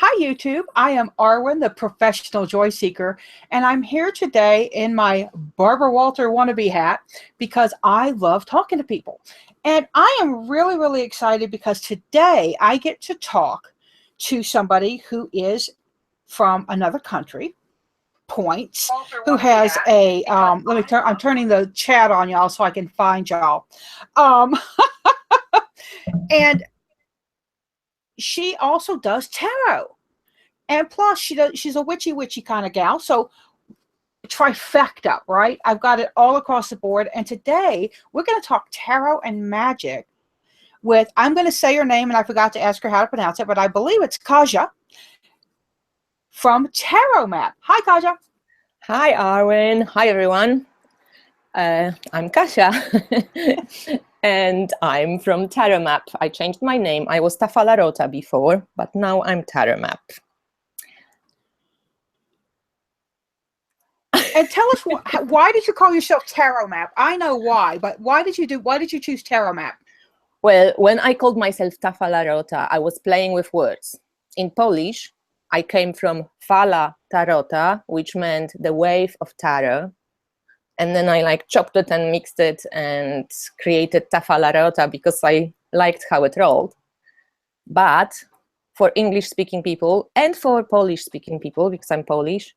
Hi, YouTube. I am Arwen, the professional joy seeker, and I'm here today in my Barbara Walter wannabe hat because I love talking to people. And I am really, really excited because today I get to talk to somebody who is from another country, Points, who has a, let me turn, I'm turning the chat on y'all so I can find y'all. Um, and she also does tarot. And plus, she's a witchy kind of gal. So trifecta, right? I've got it all across the board. And today we're going to talk tarot and magic with, I'm going to say her name, and I forgot to ask her how to pronounce it, but I believe it's Kasia from Tarot Map. Hi, Kasia. Hi, Arwen. Hi, everyone. I'm Kasia, and I'm from Tarot Map. I changed my name. I was Tafalarota before, but now I'm Tarot Map. And tell us why did you call yourself Tarot Map? I know why, but why did you choose Tarot Map? Well, when I called myself Tafalarota, I was playing with words. In Polish, I came from fala tarota, which meant the wave of tarot. And then I chopped it and mixed it and created Tafalarota because I liked how it rolled. But for English-speaking people and for Polish-speaking people, because I'm Polish,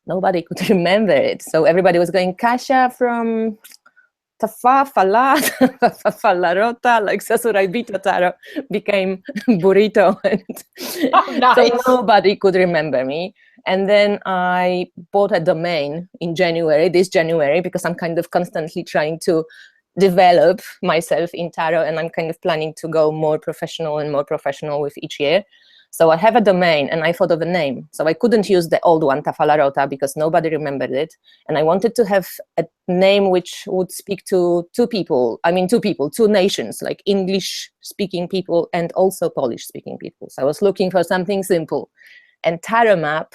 nobody could remember it. So everybody was going, Kasia from Falarota, like Sasuraibito Taro became burrito. And nice. So nobody could remember me. And then I bought a domain in this January, because I'm kind of constantly trying to develop myself in tarot, and I'm kind of planning to go more professional and more professional with each year. So I have a domain, and I thought of a name. So I couldn't use the old one, Tafalarota, because nobody remembered it. And I wanted to have a name which would speak to two nations, like English-speaking people and also Polish-speaking people. So I was looking for something simple. And Tarot Map,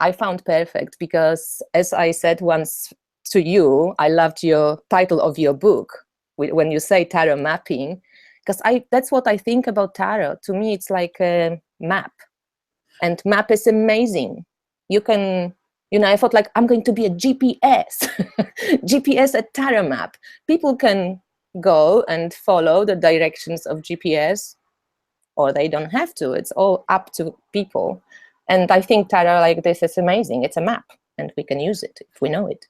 I found perfect because, as I said once to you, I loved your title of your book when you say tarot mapping, because that's what I think about tarot. To me, it's like a map, and map is amazing. You can, I thought I'm going to be a GPS, GPS at Tarot Map. People can go and follow the directions of GPS, or they don't have to. It's all up to people. And I think tarot like this is amazing. It's a map, and we can use it if we know it.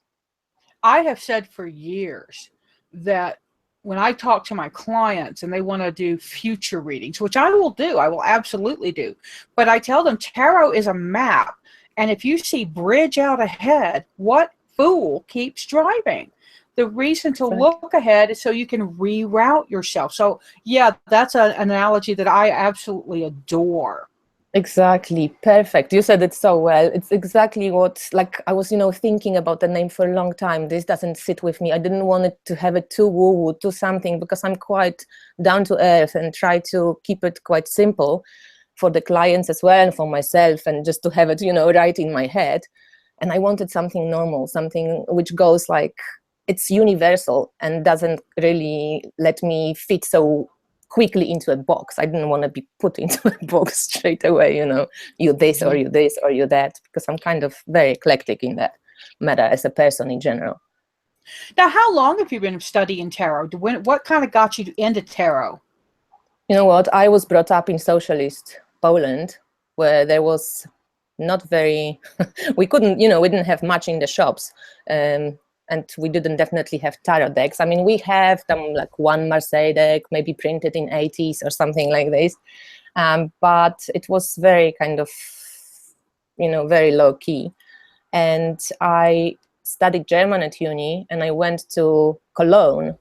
I have said for years that when I talk to my clients and they want to do future readings, which I will absolutely do, but I tell them tarot is a map. And if you see bridge out ahead, what fool keeps driving? The reason to look ahead is so you can reroute yourself. So yeah, that's an analogy that I absolutely adore. Exactly. Perfect. You said it so well. It's exactly what, I was, thinking about the name for a long time. This doesn't sit with me. I didn't want it to have it too woo-woo, too something, because I'm quite down to earth and try to keep it quite simple for the clients as well, and for myself, and just to have it, right in my head. And I wanted something normal, something which goes it's universal and doesn't really let me fit so quickly into a box. I didn't want to be put into a box straight away, you this or you this or you that, because I'm kind of very eclectic in that matter as a person in general. Now, how long have you been studying tarot? What kind of got you into tarot? You know what? I was brought up in socialist Poland, where there was not very, we didn't have much in the shops. And we didn't definitely have tarot decks. I mean, we have them one Marseille deck, maybe printed in 80s or something like this. But it was very kind of, very low key. And I studied German at uni, and I went to Cologne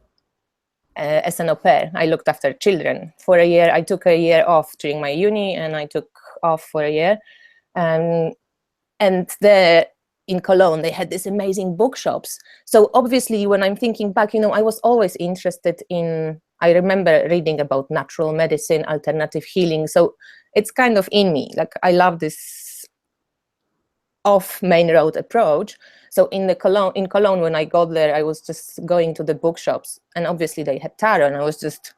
as an au pair. I looked after children for a year. I took a year off during my uni, and I took off for a year. And there, in Cologne, they had these amazing bookshops. So obviously, when I'm thinking back, I was always interested in, I remember reading about natural medicine, alternative healing. So it's kind of in me. I love this off main road approach. So in Cologne, when I got there, I was just going to the bookshops, and obviously they had tarot, and I was just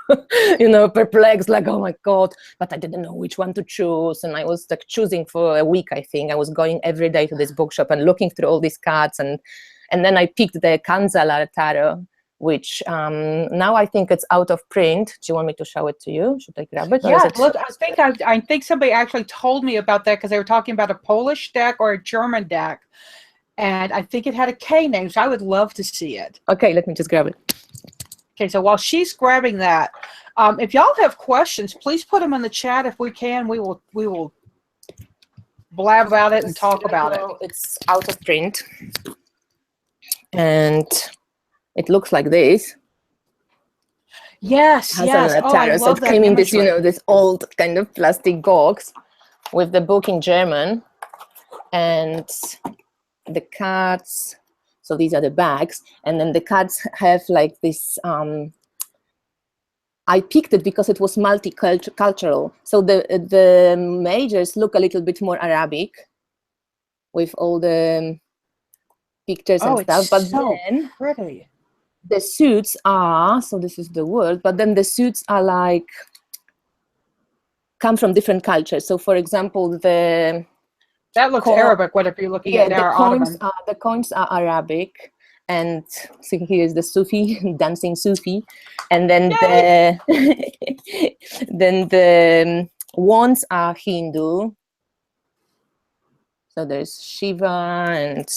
perplexed, like, oh my God, but I didn't know which one to choose. And I was like choosing for a week, I think. I was going every day to this bookshop and looking through all these cards. And then I picked the Kanzala tarot, which now I think it's out of print. Do you want me to show it to you? Should I grab it? Yeah, look, I think somebody actually told me about that because they were talking about a Polish deck or a German deck. And I think it had a K name, so I would love to see it. Okay, let me just grab it. Okay, so while she's grabbing that, if y'all have questions, please put them in the chat if we can. We will blab about it and talk about it. It's out of print. And it looks like this. Yes, yes. Oh, I love that. It came in this, this old kind of plastic box with the book in German and the cards. So these are the bags, and then the cards have like this. I picked it because it was multicultural. So the majors look a little bit more Arabic, with all the pictures and stuff. But so then pretty. The suits are, so this is the word, but then the suits are like come from different cultures. So for example, that looks Arabic. What if you're looking at our Ottoman? The coins are Arabic, and so here is the Sufi dancing Sufi, and then the wands are Hindu. So there's Shiva and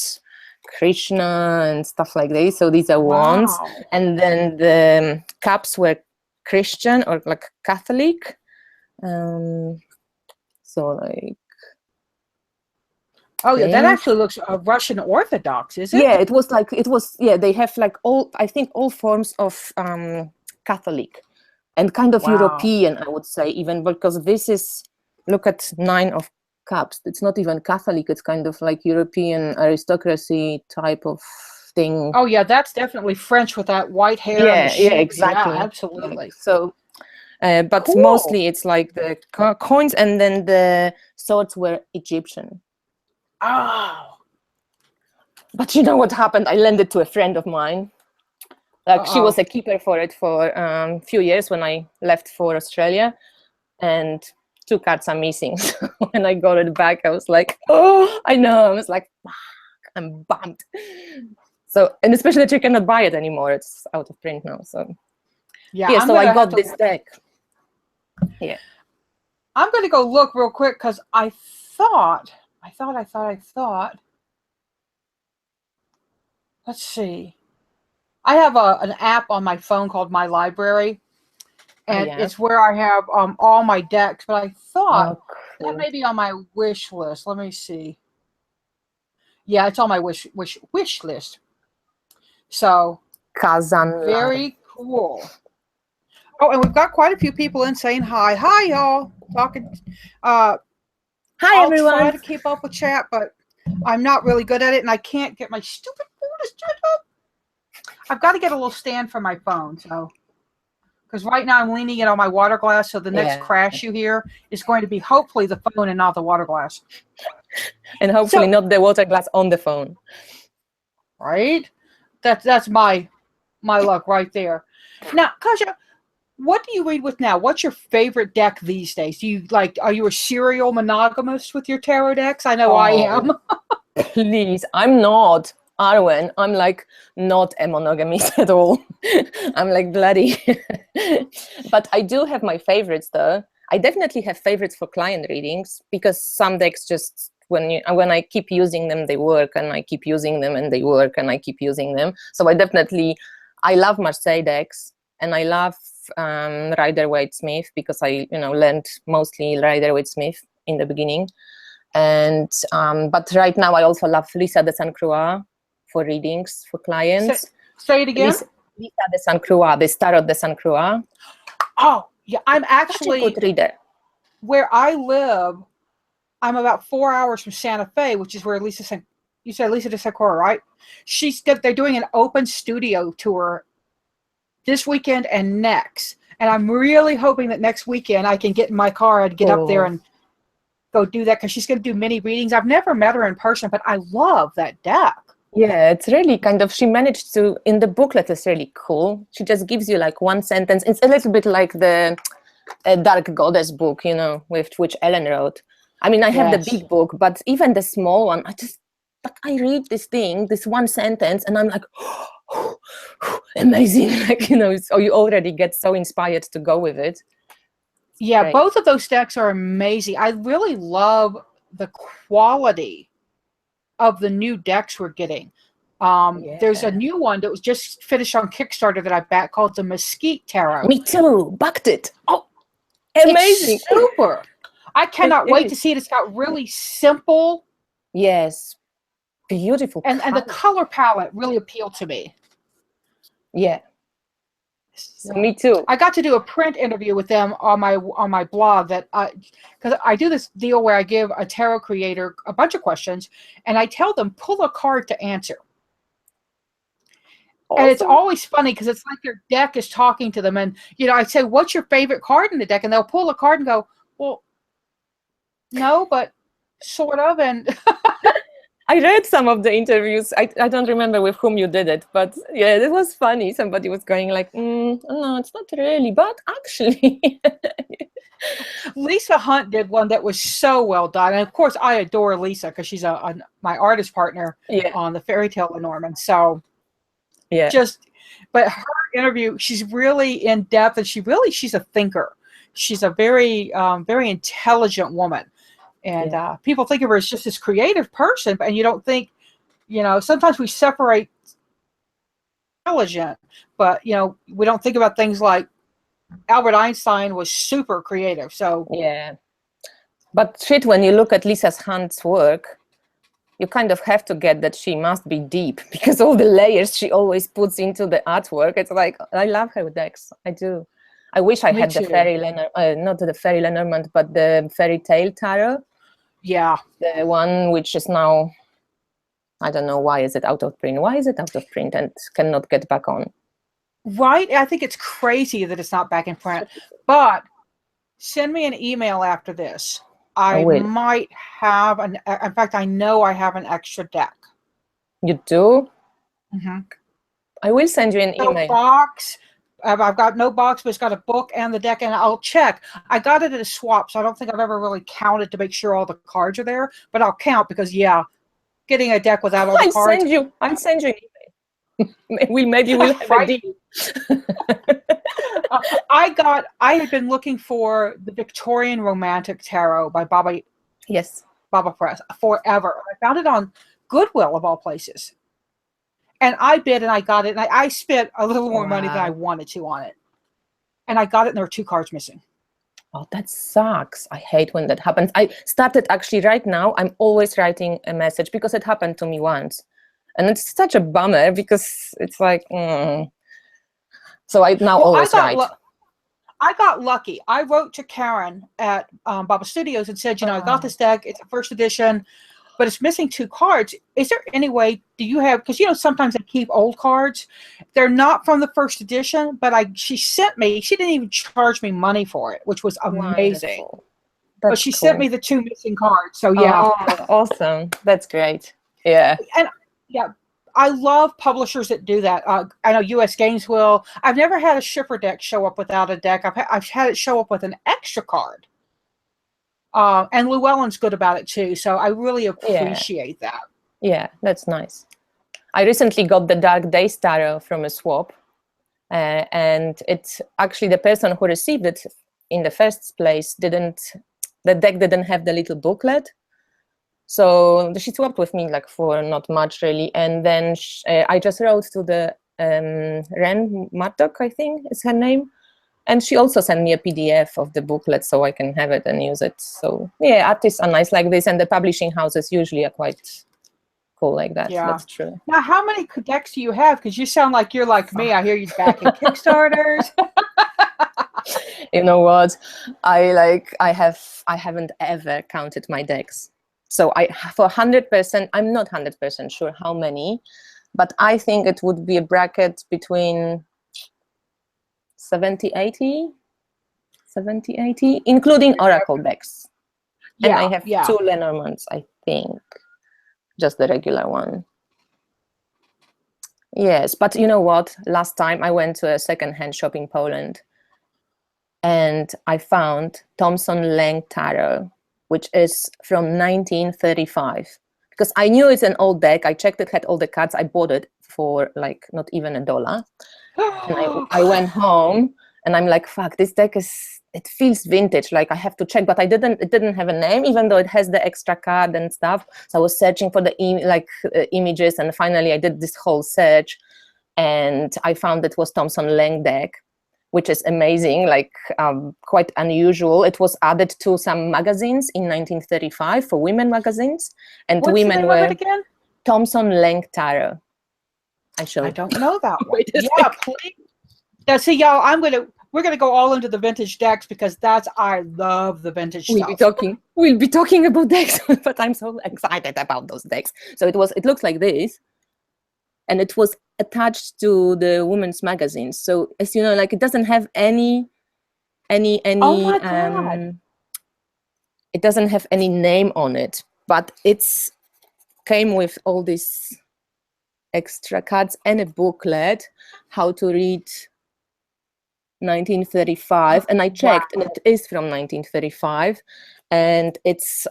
Krishna and stuff like this. So these are wands. And then the cups were Christian or like Catholic. So like. Oh yeah, that actually looks Russian Orthodox, is it? Yeah, they have like I think all forms of Catholic and kind of European, I would say, even, because this is, look at 9 of Cups. It's not even Catholic, it's kind of like European aristocracy type of thing. Oh yeah, that's definitely French with that white hair. Yeah, exactly. Yeah, absolutely. So but cool. Mostly it's like the coins, and then the swords were Egyptian. Oh. But you know what happened? I lent it to a friend of mine. Like she was a keeper for it for a few years when I left for Australia, and 2 cards are missing. So when I got it back, I was like, oh, I know. I was like, fuck, I'm bummed. So, and especially that you cannot buy it anymore. It's out of print now. So yeah, so I got this deck. Yeah. I'm going to go look real quick because I thought. Let's see. I have an app on my phone called My Library. And it's where I have all my decks, but I thought that may be on my wish list. Let me see. Yeah, it's on my wish list. So very cool. Oh, and we've got quite a few people in saying hi. Hi, y'all. Talking. Hi, everyone. I'll try to keep up with chat, but I'm not really good at it, and I can't get my stupid phone to set up. I've got to get a little stand for my phone, so. Because right now I'm leaning it on my water glass, so the next crash you hear is going to be hopefully the phone and not the water glass. And hopefully not the water glass on the phone. Right? That's my luck right there. Now, Kasia, what do you read with now? What's your favorite deck these days? Are you a serial monogamist with your tarot decks? I know I am. Please, I'm not. Arwen, I'm like not a monogamist at all. I'm like bloody. But I do have my favorites though. I definitely have favorites for client readings, because some decks just when I keep using them, they work, and I keep using them and they work, and I keep using them. So I love Marseille decks, and I love Rider-Waite-Smith, because I learned mostly Rider-Waite-Smith in the beginning. And but right now I also love Lisa de Saint Croix for readings for clients. Say it again. Lisa de Saint Croix, the Tarot de Saint Croix. Oh, yeah, I'm actually such a good reader. Where I live, I'm about 4 hours from Santa Fe, which is where you said Lisa de Saint Croix, right? They're doing an open studio tour this weekend and next. And I'm really hoping that next weekend I can get in my car and get up there and go do that, because she's going to do mini readings. I've never met her in person, but I love that deck. Yeah, it's really kind of, she managed to, in the booklet, it's really cool. She just gives you like one sentence. It's a little bit like the Dark Goddess book, you know, with which Ellen wrote. I mean, I have the big book, but even the small one, I read this thing, this one sentence, and I'm like, amazing. Like, you know, so you already get so inspired to go with it. Yeah, great. Both of those decks are amazing. I really love the quality of the new decks we're getting. There's a new one that was just finished on Kickstarter that I backed called the Mesquite Tarot. Me too. Backed it. Oh, amazing. It's super. I cannot wait to see it. It's got really simple. Yes. Beautiful. And the color palette really appealed to me. Yeah. So, me too. I got to do a print interview with them on my blog because I do this deal where I give a tarot creator a bunch of questions and I tell them pull a card to answer. Awesome. And it's always funny because it's like their deck is talking to them, and you know, I say, "What's your favorite card in the deck?" And they'll pull a card and go, "Well, no, but sort of." And I read some of the interviews. I don't remember with whom you did it, but yeah, it was funny. Somebody was going like, "No, it's not really," but actually. Lisa Hunt did one that was so well done, and of course, I adore Lisa because she's my artist partner on the Fairy Tale Lenormand. So. Yeah. But her interview, she's really in depth, and she's a thinker. She's a very, very intelligent woman, and people think of her as just this creative person, and you don't think, you know, sometimes we separate intelligent, but you know, we don't think about things like Albert Einstein was super creative. So yeah, but when you look at Lisa Hunt's work, you kind of have to get that she must be deep because all the layers she always puts into the artwork. It's like, I love her decks. I do. I wish I had the Fairy Lenormand, not the Fairy Lenormand, but the Fairy Tale Tarot. Yeah. The one which is now, I don't know, why is it out of print? Why is it out of print and cannot get back on? Right. I think it's crazy that it's not back in print. But send me an email after this. I might have in fact, I know I have an extra deck. You do? Mm-hmm. I will send you an email. Box. I've got no box, but it's got a book and the deck, and I'll check. I got it at a swap, so I don't think I've ever really counted to make sure all the cards are there, but I'll count because, getting a deck without all the cards. I'll send you an email. Maybe we'll have a deal. I had been looking for the Victorian Romantic Tarot by Baba Press forever. I found it on Goodwill of all places, and I bid and I got it. And I spent a little more money than I wanted to on it, and I got it. And there were 2 cards missing. Oh, that sucks. I hate when that happens. I started actually right now. I'm always writing a message because it happened to me once, and it's such a bummer because it's like. So I now always write. I got lucky. I wrote to Karen at Baba Studios and said, I got this deck. It's a first edition, but it's missing 2 cards. Is there any way, do you have, because, sometimes they keep old cards. They're not from the first edition, but she didn't even charge me money for it, which was amazing. But she sent me the 2 missing cards. So, yeah. Oh, awesome. That's great. Yeah. And, I love publishers that do that. I know US Games will. I've never had a shipper deck show up without a deck. I've had it show up with an extra card. And Llewellyn's good about it too. So I really appreciate that. Yeah, that's nice. I recently got the Dark Days Tarot from a swap. And it's actually the person who received it in the first place the deck didn't have the little booklet. So she swapped with me like for not much really, and then I just wrote to the Ren Murdoch, I think is her name, and she also sent me a PDF of the booklet so I can have it and use it. So yeah, artists are nice like this, and the publishing houses usually are quite cool like that. Yeah, that's true. Now, how many decks do you have? Because you sound like you're like me. I hear you back in Kickstarters. You know what? I haven't ever counted my decks. So for 100%, I'm not 100% sure how many, but I think it would be a bracket between 70, 80, including Oracle decks. And I have 2 Lenormands, I think, just the regular one. Yes, but you know what? Last time I went to a second-hand shop in Poland, and I found Thomson Lang Tarot, which is from 1935. Because I knew it's an old deck. I checked it had all the cards. I bought it for like not even $1. And I went home and I'm like, fuck, this deck it feels vintage. Like I have to check, but it didn't have a name, even though it has the extra card and stuff. So I was searching for the images, and finally I did this whole search, and I found it was Thomson Lang deck, which is amazing, like quite unusual. It was added to some magazines in 1935 for women magazines, and What's women the name were of it again? Thomson Lang Tarot. I don't know that one. Wait a Yeah, second. please. Yeah, see, y'all, we're gonna go all into the vintage decks because I love the vintage We'll stuff. we'll be talking about decks, but I'm so excited about those decks. So it looks like this, and it was attached to the women's magazines. So as you know, like it doesn't have any Oh my God. it doesn't have any name on it, but it's came with all these extra cards and a booklet how to read 1935, and I checked, and it is from 1935, and it's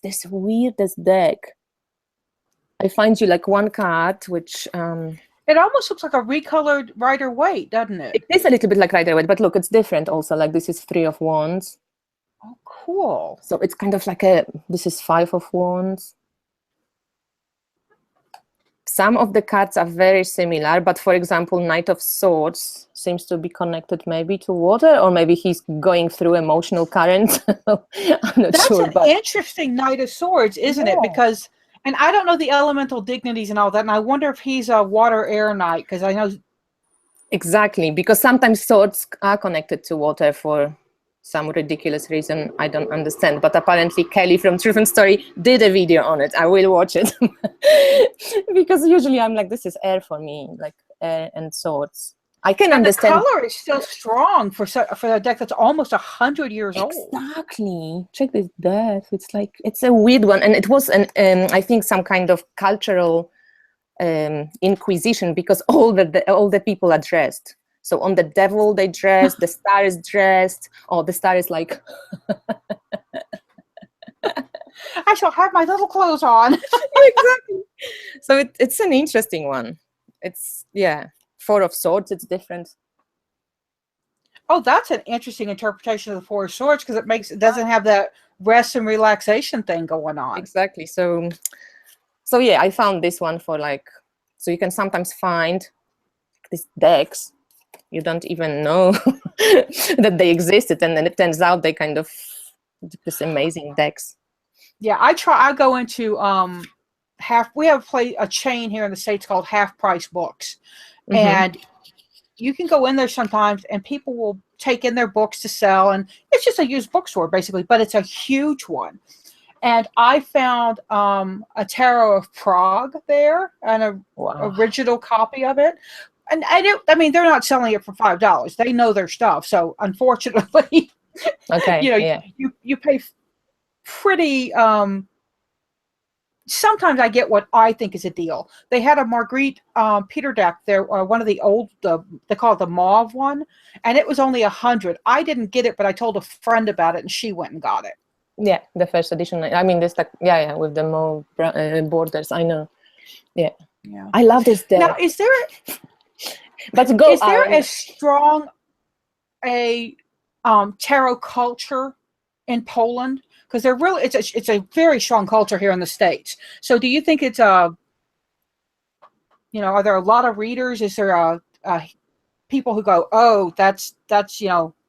this weirdest deck. I find you like one card which It almost looks like a recolored Rider-Waite, doesn't it? it is a little bit like Rider-Waite, but look, it's different also. Like this is 3 of Wands. Oh, cool. So it's kind of like this is 5 of Wands. Some of the cards are very similar, but for example, Knight of Swords seems to be connected maybe to water, or maybe he's going through emotional currents. I'm not sure. That's an interesting Knight of Swords, isn't it? Because, and I don't know the elemental dignities and all that, and I wonder if he's a water air knight, because I know. Exactly, because sometimes swords are connected to water for some ridiculous reason I don't understand, but apparently Kelly from Truth and Story did a video on it. I will watch it. Because usually I'm like, this is air for me, like air and swords. I can understand. The color is still strong for a deck that's almost 100 years old. Exactly. Check this death. It's like, it's a weird one, and it was I think some kind of cultural inquisition, because all the people are dressed. So on the devil they dressed, the star is dressed. Oh, the star is like I shall have my little clothes on. Exactly. So it's an interesting one. It's 4 of Swords. It's different. Oh, that's an interesting interpretation of the 4 of Swords, because it doesn't have that rest and relaxation thing going on. Exactly. So yeah, I found this one for like, so you can sometimes find these decks you don't even know that they existed, and then it turns out they kind of this amazing decks. Yeah, I go into we have a chain here in the States called Half Price Books. Mm-hmm. And you can go in there sometimes and people will take in their books to sell, and it's just a used bookstore basically, but it's a huge one. And I found a Tarot of Prague there, an original copy of it. And I mean, they're not selling it for $5. They know their stuff. So unfortunately, okay, you pay pretty. Sometimes I get what I think is a deal. They had a Marguerite Peter deck there, one of the old, they call it the mauve one, and it was only 100. I didn't get it, but I told a friend about it, and she went and got it. Yeah, the first edition. I mean, this like with the mauve borders. I know. Yeah. I love this deck. Now, is there as strong a tarot culture in Poland? Because they're really, it's a very strong culture here in the States. So, do you think it's are there a lot of readers? Is there people who go, oh, that's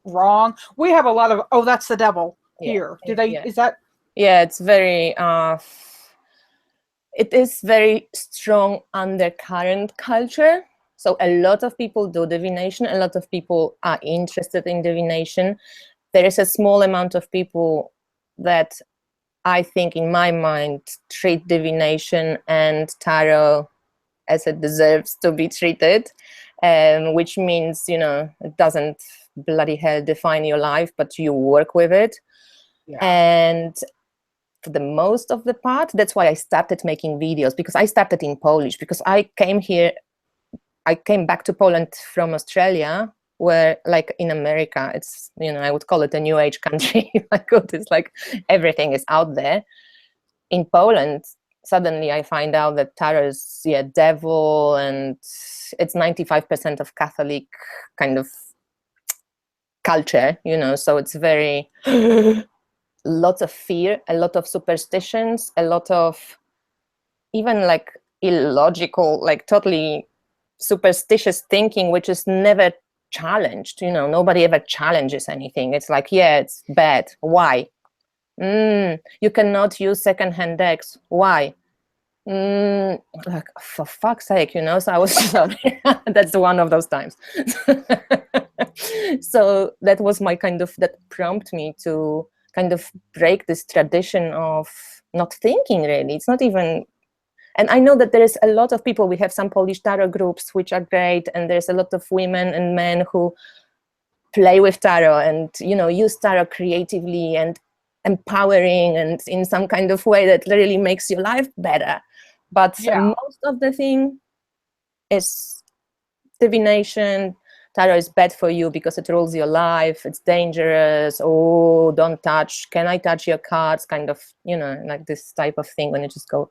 wrong? We have a lot of, oh, that's the devil here. Is that? Yeah, it's very. It is very strong undercurrent culture. So a lot of people do divination. A lot of people are interested in divination. There is a small amount of people that I think, in my mind, treat divination and tarot as it deserves to be treated, which means, it doesn't bloody hell define your life, but you work with it. Yeah. And for the most of the part. That's why I started making videos, because I started in Polish, because I came back to Poland from Australia, where, like in America, it's, I would call it a new age country. It's like everything is out there. In Poland, suddenly I find out that tarot is devil, and it's 95% of Catholic kind of culture, so it's very lots of fear, a lot of superstitions, a lot of even like illogical, like totally superstitious thinking, which is never challenged. Nobody ever challenges anything. It's like, it's bad. Why? You cannot use secondhand decks. Why? Like, for fuck's sake, so I was sorry. That's one of those times. So that was my that prompted me to kind of break this tradition of not thinking, really. It's not even. And I know that there is a lot of people, we have some Polish tarot groups, which are great, and there's a lot of women and men who play with tarot and, use tarot creatively and empowering and in some kind of way that really makes your life better. But most of the thing is divination. Tarot is bad for you because it rules your life. It's dangerous. Oh, don't touch. Can I touch your cards? Kind of, like this type of thing when you just go,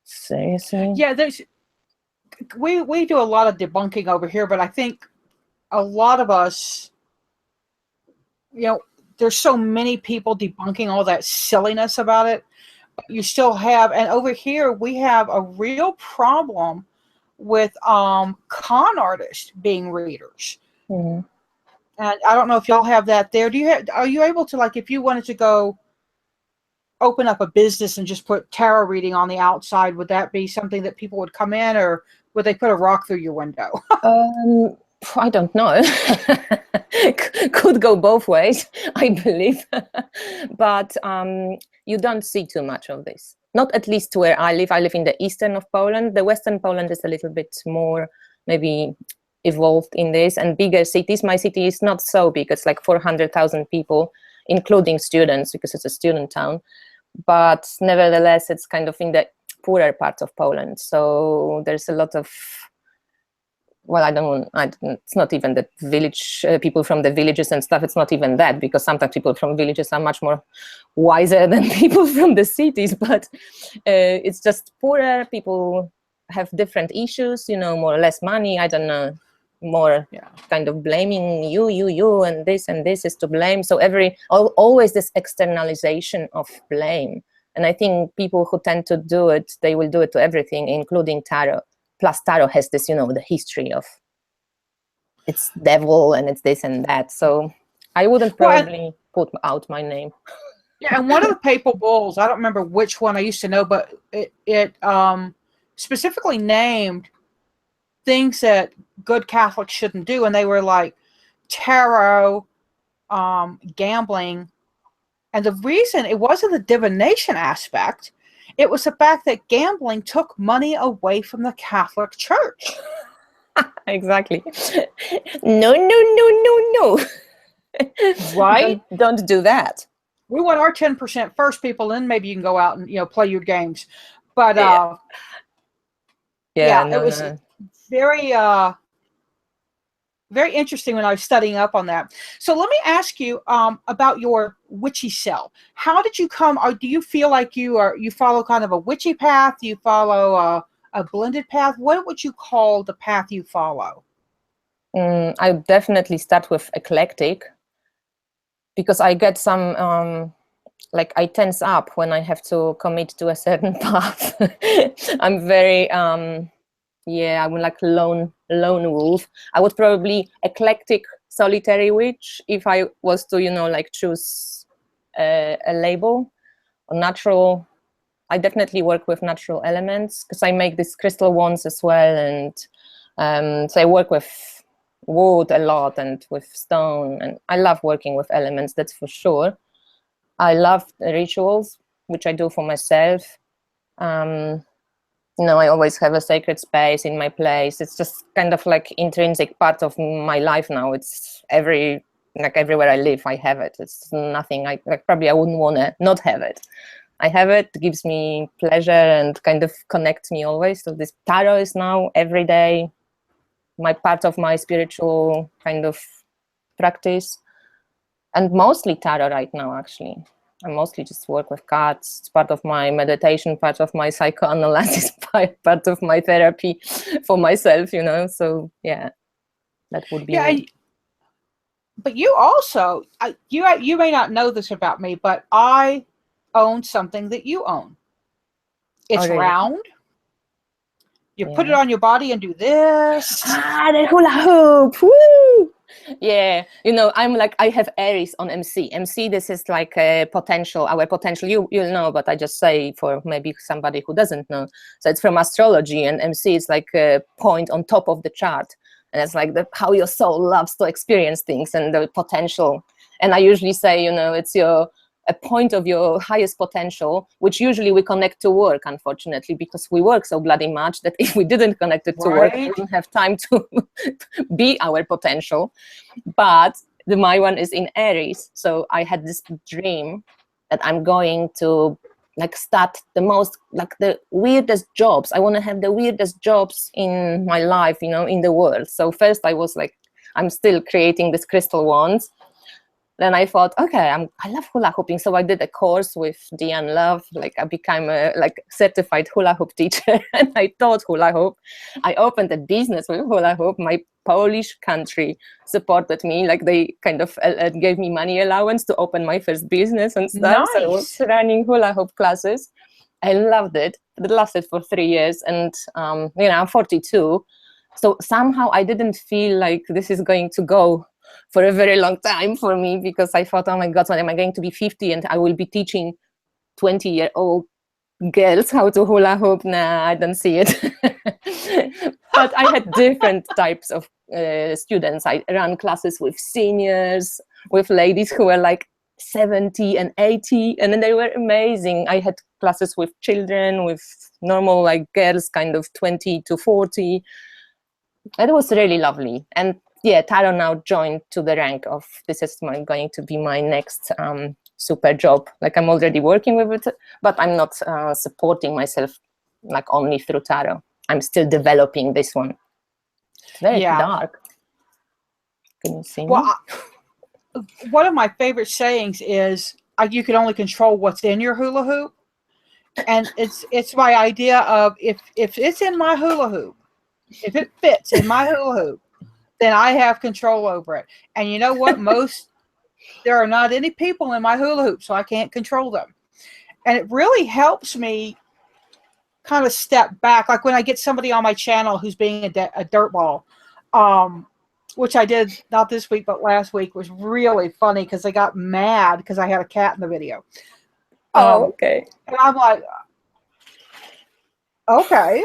seriously? Yeah, we do a lot of debunking over here, but I think a lot of us, there's so many people debunking all that silliness about it. But you still have, and over here we have a real problem with con artists being readers. Mm-hmm. And I don't know if y'all have that there. Are you able to, like, if you wanted to go open up a business and just put tarot reading on the outside, would that be something that people would come in, or would they put a rock through your window? I don't know. Could go both ways, I believe. But you don't see too much of this. Not at least where I live. I live in the eastern of Poland. The western Poland is a little bit more maybe evolved in this, and bigger cities. My city is not so big. It's like 400,000 people, including students, because it's a student town. But nevertheless, it's kind of in the poorer part of Poland. So there's a lot of, well, it's not even the village, people from the villages and stuff. It's not even that, because sometimes people from villages are much more wiser than people from the cities. But it's just poorer. People have different issues, more or less money. I don't know, more kind of blaming you, and this is to blame. So always this externalization of blame. And I think people who tend to do it, they will do it to everything, including tarot. Plus tarot has this, the history of it's devil and it's this and that. So I wouldn't probably put out my name. Yeah, and one of the papal bulls, I don't remember which one I used to know, but it specifically named things that good Catholics shouldn't do, and they were like tarot, gambling, and the reason it wasn't the divination aspect, it was the fact that gambling took money away from the Catholic Church. Exactly. No. Right? Don't do that. We want our 10% first, people, and maybe you can go out and play your games. But it was very very interesting when I was studying up on that. So let me ask you about your witchy self. How did you come, or do you feel like you follow kind of a witchy path? You follow a blended path? What would you call the path you follow? I definitely start with eclectic, because I get some I tense up when I have to commit to a certain path. I'm very I'm like lone wolf. I would probably eclectic solitary witch if I was to choose a label. Or natural. I definitely work with natural elements, because I make these crystal wands as well, and so I work with wood a lot and with stone, and I love working with elements, that's for sure. I love rituals, which I do for myself. I always have a sacred space in my place. It's just kind of like intrinsic part of my life now. It's every like everywhere I live, I have it. It's nothing, probably I wouldn't want to not have it. I have it, gives me pleasure and kind of connects me always. So this tarot is now every day my part of my spiritual kind of practice, and mostly tarot right now, actually. I mostly just work with cards. It's part of my meditation, part of my psychoanalysis, part of my therapy for myself, so yeah, that would be me. But you also, you may not know this about me, but I own something that you own. It's really? round. You put it on your body and do this. The hula hoop. Woo! Yeah, I'm like, I have Aries on MC. MC, this is like our potential. You'll know, but I just say for maybe somebody who doesn't know. So it's from astrology, and MC is like a point on top of the chart. And it's like how your soul loves to experience things and the potential. And I usually say, it's a point of your highest potential, which usually we connect to work, unfortunately, because we work so bloody much that if we didn't connect it to work, we wouldn't have time to be our potential. But my one is in Aries. So I had this dream that I'm going to start the weirdest jobs. I want to have the weirdest jobs in my life, in the world. So first I was like, I'm still creating this crystal wands. Then I thought, okay, I love hula hooping. So I did a course with Deanne Love. I became a certified hula hoop teacher, and I taught hula hoop. I opened a business with hula hoop. My Polish country supported me. They kind of gave me money allowance to open my first business and stuff. Nice. So I was running hula hoop classes. I loved it. It lasted for 3 years, and I'm 42. So somehow I didn't feel like this is going to go for a very long time for me, because I thought, oh my God, when am I going to be 50 and I will be teaching 20-year-old girls how to hula hoop? Nah, I don't see it. But I had different types of students. I ran classes with seniors, with ladies who were 70 and 80, and then they were amazing. I had classes with children, with normal girls, kind of 20 to 40. It was really lovely. And yeah, tarot now joined to the rank of this is going to be my next super job. I'm already working with it, but I'm not supporting myself only through tarot. I'm still developing this one. It's very dark. Can you see me? One of my favorite sayings is, you can only control what's in your hula hoop. And it's my idea of, if it's in my hula hoop, if it fits in my hula hoop, then I have control over it. And you know what? There are not any people in my hula hoop, so I can't control them. And it really helps me kind of step back. Like when I get somebody on my channel who's being a dirtball, which I did not this week, but last week, was really funny because they got mad because I had a cat in the video. Okay. And I'm like, okay,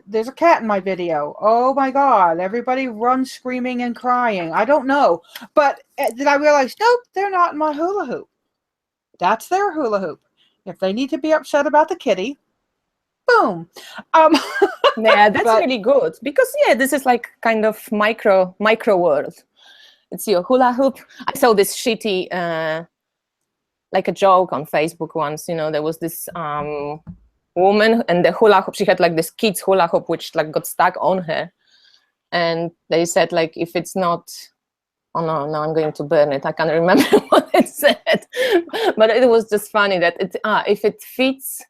there's a cat in my video. Oh my God, everybody runs screaming and crying. I don't know. But then I realized, nope, they're not in my hula hoop. That's their hula hoop. If they need to be upset about the kitty, boom. Yeah, that's really good. Because this is kind of micro world. It's your hula hoop. I saw this shitty a joke on Facebook once. There was this woman, and the hula hoop, she had this kid's hula hoop which got stuck on her, and they said if it's not, oh no, I'm going to burn it, I can't remember what it said, but it was just funny that if it fits,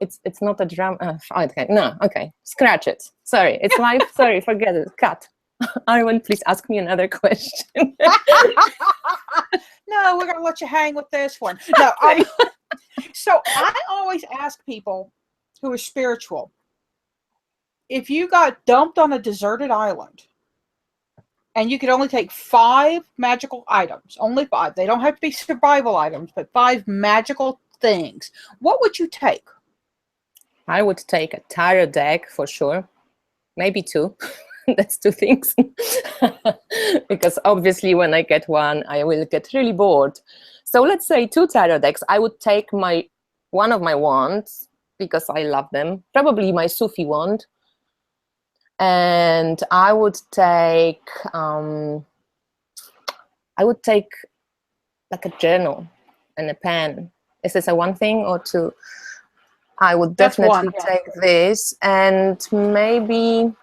it's not a drum. Okay, no, okay, scratch it, sorry, it's live. Sorry, forget it, cut. Arwen, please ask me another question. No, we're gonna let you hang with this one. No, so I always ask people who are spiritual, if you got dumped on a deserted island and you could only take 5 magical items, only 5, they don't have to be survival items, but 5 magical things, what would you take? I would take a tarot deck for sure, maybe 2. That's 2 things. Because obviously when I get one, I will get really bored. So let's say 2 tarot decks. I would take one of my wands, because I love them. Probably my Sufi wand. And I would take like a journal and a pen. Is this a one thing or two? I would definitely take this, and maybe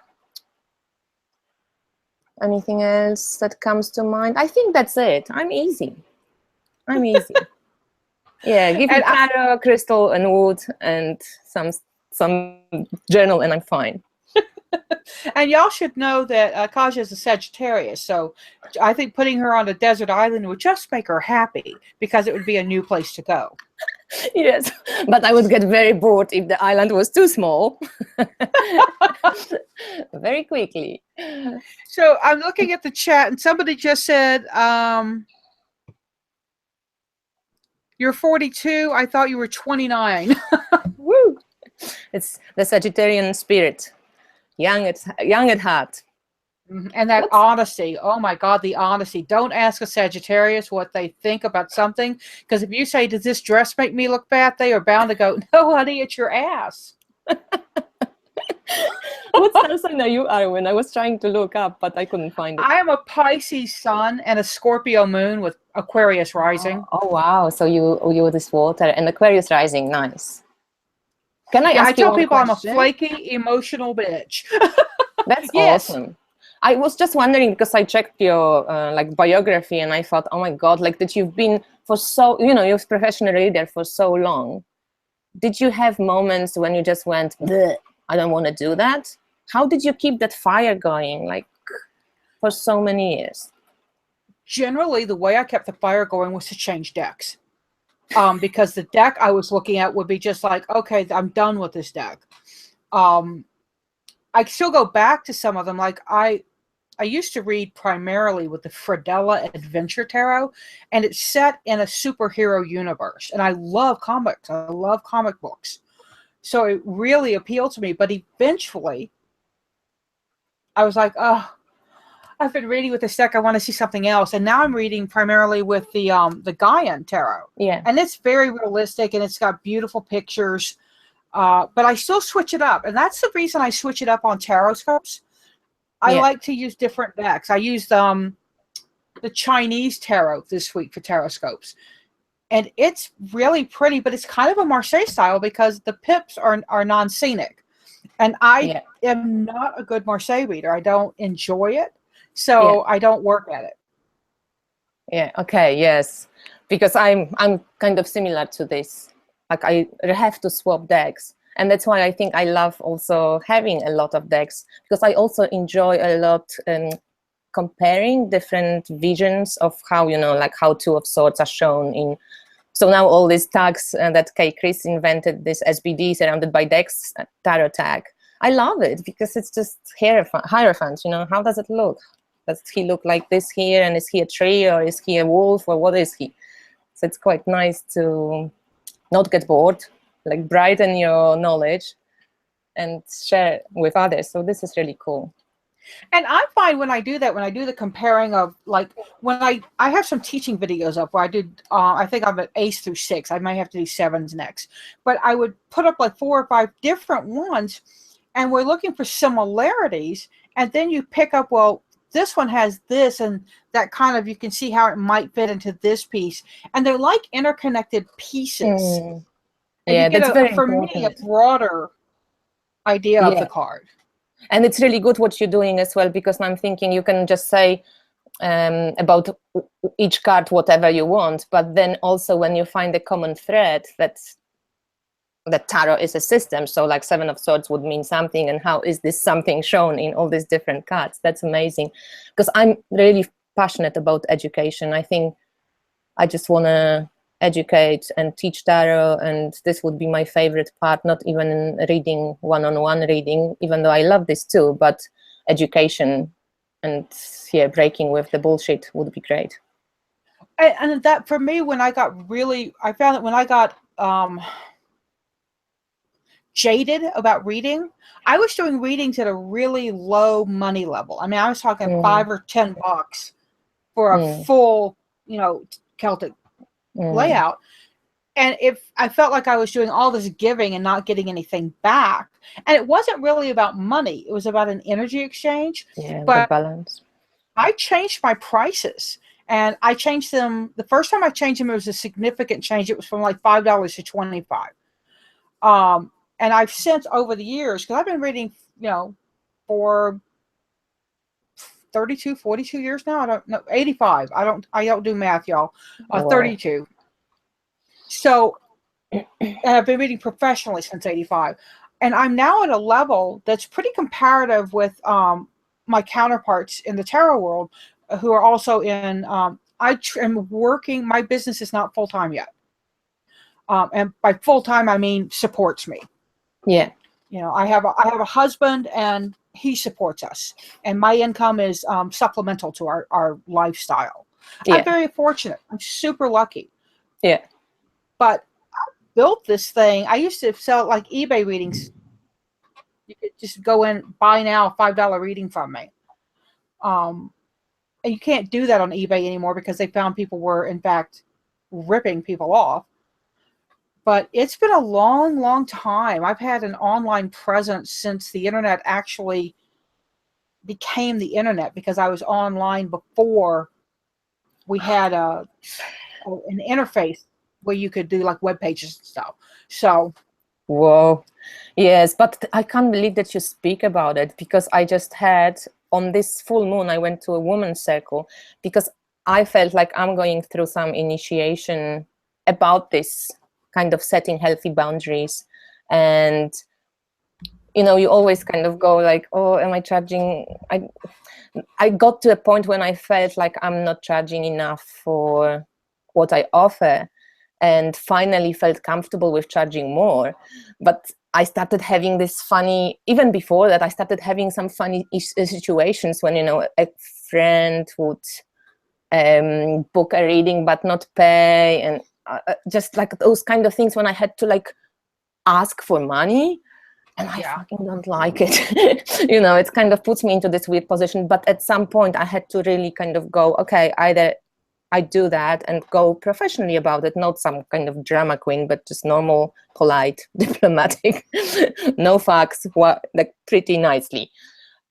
anything else that comes to mind. I think that's it. I'm easy. Yeah, give me tarot, crystal, and wood, and some journal, and I'm fine. And y'all should know that Kasia is a Sagittarius, so I think putting her on a desert island would just make her happy because it would be a new place to go. Yes, but I would get very bored if the island was too small. Very quickly. So I'm looking at the chat, and somebody just said, you're 42. I thought you were 29. Woo! It's the Sagittarian spirit. Young at heart. And that honesty. Oh my God, the honesty. Don't ask a Sagittarius what they think about something, because if you say, does this dress make me look bad? They are bound to go, no, honey, it's your ass. What star sign are you, Arwen? I was trying to look up, but I couldn't find it. I am a Pisces sun and a Scorpio moon with Aquarius rising. Oh wow. So you this water and Aquarius rising. Nice. Can I ask you tell people question? I'm a flaky, emotional bitch. That's awesome. I was just wondering, because I checked your like biography, and I thought, oh my God, like that you've been for so, you're a professional reader for so long. Did you have moments when you just went, I don't want to do that? How did you keep that fire going, like, for so many years? Generally, the way I kept the fire going was to change decks. Because the deck I was looking at would be just like, okay, I'm done with this deck. I still go back to some of them. Like I used to read primarily with the Fredella Adventure Tarot, and it's set in a superhero universe. And I love comics. I love comic books. So it really appealed to me. But eventually, I was like, oh, I've been reading with this deck. I want to see something else. And now I'm reading primarily with the Gaian Tarot. Yeah. And it's very realistic, and it's got beautiful pictures. But I still switch it up. And that's the reason I switch it up on tarot scopes. I like to use different decks. I used the Chinese tarot this week for tarot scopes. And it's really pretty, but it's kind of a Marseille style because the pips are non-scenic. And I am not a good Marseille reader. I don't enjoy it. So I don't work at it. Yeah, okay, yes. Because I'm kind of similar to this. Like I have to swap decks. And that's why I think I love also having a lot of decks, because I also enjoy a lot comparing different visions of how, like how Two of Swords are shown in. So now all these tags that Kay Chris invented, this SBD surrounded by decks, tarot tag. I love it because it's just Hierophant, how does it look? Does he look like this here, and is he a tree, or is he a wolf, or what is he? So it's quite nice to not get bored, like brighten your knowledge and share with others. So this is really cool. And I find when I do that, when I do the comparing of, like, when I have some teaching videos up where I did, I think I'm at Ace through 6. I might have to do 7s next. But I would put up like 4 or 5 different ones, and we're looking for similarities. And then you pick up, well, this one has this, and that kind of, you can see how it might fit into this piece. And they're like interconnected pieces. Yeah, you get that's very for important. me, a broader idea of the card. And it's really good what you're doing as well, because I'm thinking you can just say about each card whatever you want, but then also when you find a common thread, that tarot is a system. So like 7 of Swords would mean something, and how is this something shown in all these different cards? That's amazing, because I'm really passionate about education. I think I just want to educate and teach tarot, and this would be my favorite part, not even reading one-on-one reading, even though I love this too, but education and breaking with the bullshit would be great. And that, for me, when I got I found that when I got jaded about reading, I was doing readings at a really low money level. I mean, I was talking $5 or $10 for a full, Celtic layout. And if I felt like I was doing all this giving and not getting anything back, and it wasn't really about money, it was about an energy exchange. Yeah, the But balance. I changed my prices, and I changed them. The first time I changed them, it was a significant change. It was from like $5 to 25. And I've since, over the years, because I've been reading, for 32, 42 years now. I don't know, 85. I don't do math, y'all. Wow. 32. So, and I've been reading professionally since 85. And I'm now at a level that's pretty comparative with my counterparts in the tarot world who are also in, I am working, my business is not full-time yet. And by full-time, I mean supports me. Yeah. I have a husband, and he supports us, and my income is supplemental to our lifestyle. Yeah. I'm very fortunate. I'm super lucky. Yeah. But I built this thing. I used to sell like eBay readings. You could just go in, buy now, $5 reading from me. And you can't do that on eBay anymore because they found people were, in fact, ripping people off. But it's been a long, long time. I've had an online presence since the internet actually became the internet, because I was online before we had an interface where you could do like web pages and stuff. So, whoa, yes, but I can't believe that you speak about it, because I just had, on this full moon, I went to a women's circle because I felt like I'm going through some initiation about this kind of setting healthy boundaries. And you always kind of go like, oh, am I charging? I got to a point when I felt like I'm not charging enough for what I offer, and finally felt comfortable with charging more. But I started having this funny, even before that, I started having some funny situations when, a friend would book a reading but not pay, and just like those kind of things when I had to like ask for money. And I fucking don't like it. It kind of puts me into this weird position. But at some point I had to really kind of go, okay, either I do that and go professionally about it, not some kind of drama queen, but just normal, polite, diplomatic, no fucks, like pretty nicely.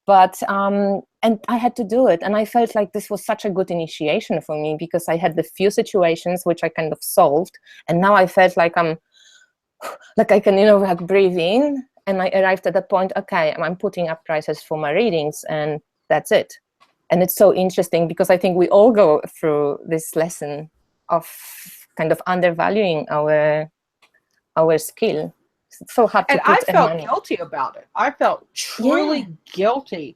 But, and I had to do it. And I felt like this was such a good initiation for me, because I had the few situations which I kind of solved. And now I felt like I can, like breathe in. And I arrived at the point, okay, I'm putting up prices for my readings, and that's it. And it's so interesting, because I think we all go through this lesson of kind of undervaluing our skill. It's so hard to and I felt guilty about it. I felt truly guilty,